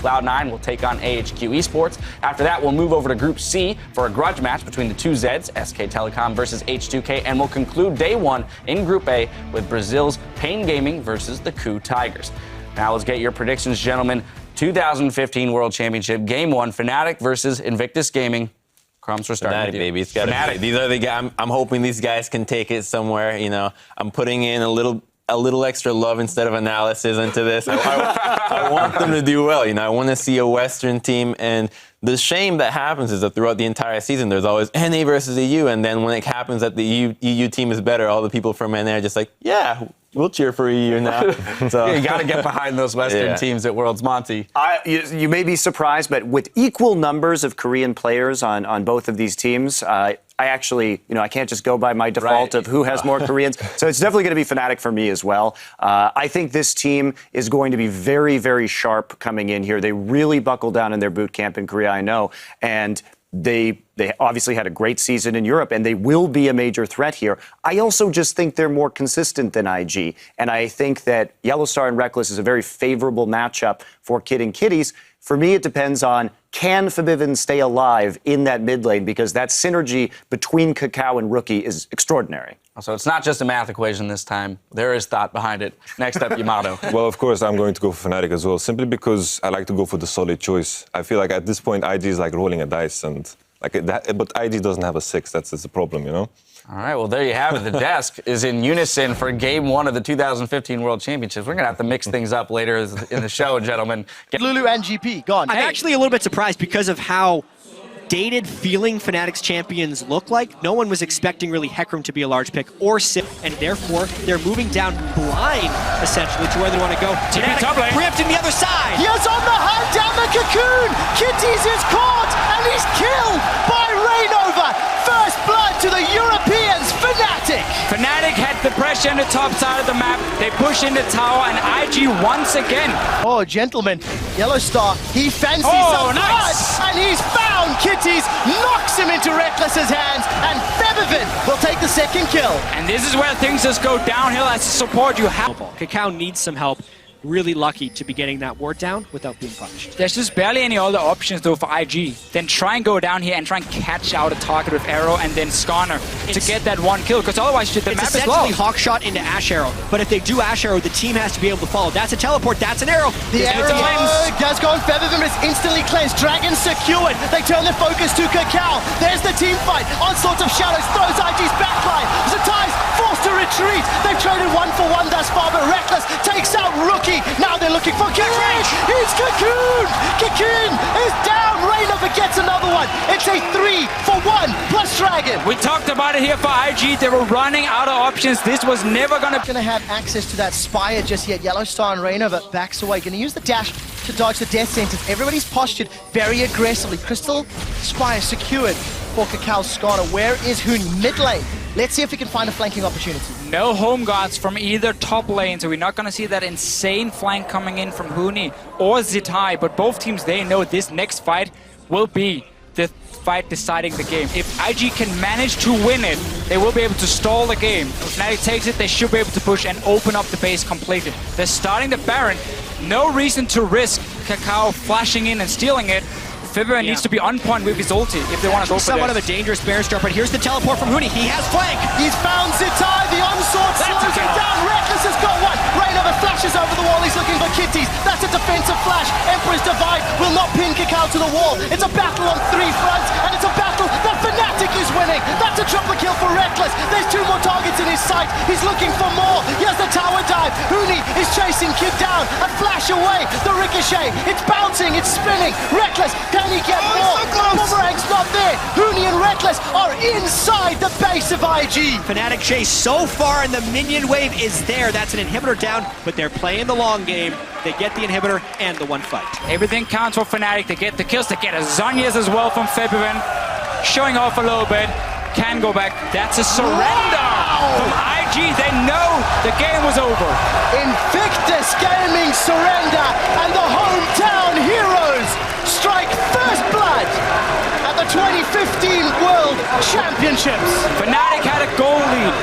Cloud9 will take on AHQ Esports. After that, we'll move over to Group C for a grudge match between the two Zeds, SK Telecom versus H2K, and we'll conclude day one in Group A with Brazil's Pain Gaming versus the Coup Tigers. Now let's get your predictions, gentlemen. 2015 World Championship, Game 1, Fnatic versus Invictus Gaming. Crumbs, we're starting Fnatic, with you. baby. It's gotta be. These are the guys. I'm hoping these guys can take it somewhere. You know, I'm putting in a little extra love instead of analysis into this. I want them to do well. You know, I want to see a Western team. And the shame that happens is that throughout the entire season, there's always NA versus EU. And then when it happens that the EU team is better, all the people from NA are just like, yeah, we'll cheer for EU now. So you got to get behind those Western teams at Worlds, Monty. You may be surprised, but with equal numbers of Korean players on both of these teams, I actually, I can't just go by my default of who has more Koreans. So it's definitely going to be Fnatic for me as well. I think this team is going to be very, very sharp coming in here. They really buckled down in their boot camp in Korea, I know. And they obviously had a great season in Europe, and they will be a major threat here. I also just think they're more consistent than IG. And I think that Yellowstar and Reckless is a very favorable matchup for Kid and Kitties. For me, it depends on, can Fabiven stay alive in that mid lane? Because that synergy between Kakao and Rookie is extraordinary. So it's not just a math equation this time. There is thought behind it. Next up, Yamato. Well, of course, I'm going to go for Fnatic as well, simply because I like to go for the solid choice. I feel like at this point, IG is like rolling a dice, and but IG doesn't have a 6. That's the problem, you know? All right, well, there you have it. The desk is in unison for Game 1 of the 2015 World Championships. We're going to have to mix things up later in the show, gentlemen. Lulu and GP, gone. I'm actually a little bit surprised because of how dated feeling Fnatic's champions look like. No one was expecting really Hecarim to be a large pick or Sip, and therefore they're moving down blind, essentially, to where they want to go. Fnatic preempting the other side. He is on the hunt down the Cocoon. Kitties is caught, and he's killed by Rainover. First blood to the Europeans, Fnatic. Fnatic had the pressure on the top side of the map. They push in the tower, and IG once again. Oh, gentlemen, Yellowstar, he fancies some blood, and he's found Kitties, knocks him into Reckless's hands, and Febiven will take the second kill. And this is where things just go downhill as a support. You have Kakao needs some help. Really lucky to be getting that ward down without being punished. There's just barely any other options though for IG. Then try and go down here and try and catch out a target with Arrow and then Skarner to get that one kill, because otherwise the map is lost. It's essentially Hawkshot into Ash Arrow, but if they do Ash Arrow, the team has to be able to follow. That's a teleport, that's an arrow. The arrow does go on Febiven, but it's instantly cleansed. Dragon secured. They turn their focus to Kakao. There's the team fight. Onslaught of Shadows throws IG's backline. Zatai's forced to retreat. They've traded 1-for-1 thus far, but Reckless takes out Rookie. Now they're looking for Cocoon. It's Cocoon. Cocoon is down. Rainover gets another one. It's a 3-for-1 plus Dragon. We talked about it here for IG. They were running out of options. This was never going to have access to that Spire just yet. Yellowstar and Rainover backs away. Going to use the dash to dodge the death sentence. Everybody's postured very aggressively. Crystal Spire secured for Kakao Skarner. Where is Huni? Mid lane. Let's see if we can find a flanking opportunity. No home guards from either top lane, so we're not going to see that insane flank coming in from Huni or Zitai, but both teams, they know this next fight will be the fight deciding the game. If IG can manage to win it, they will be able to stall the game. If Fnatic takes it, they should be able to push and open up the base completely. They're starting the Baron. No reason to risk Kakao flashing in and stealing it. Febiven needs to be on point with his ulti if they want to go for somewhat of a dangerous Baron start, but here's the teleport from Huni. He has flank. He's found Zitai. The onslaught slows him down. Reckless has got one. Rainover flashes over the wall. He's looking for Kitties. That's a defensive flash. Emperor's Divide will not pin Kakao to the wall. It's a battle on 3 fronts, and it's a battle that Fnatic is winning. That's a triple kill for Reckless. There's 2 more targets in his sight. He's looking for more. He has the tower dive. Huni is chasing Kid down. A flash away. The ricochet. It's bouncing. It's spinning. Reckless. Can he get more? Boomerang's not there. Huni and Reckless are inside the base of IG. Fnatic chase so far, and the minion wave is there. That's an inhibitor down, but they're playing the long game. They get the inhibitor and the one fight. Everything counts for Fnatic. They get the kills. They get a Zhonya's as well from Febiven. Showing off a little bit. Can go back. That's a surrender from IG. They know the game was over. Invictus Gaming surrender, and the hometown heroes strike first blood at the 2015 World Championships. Fnatic had a goal lead.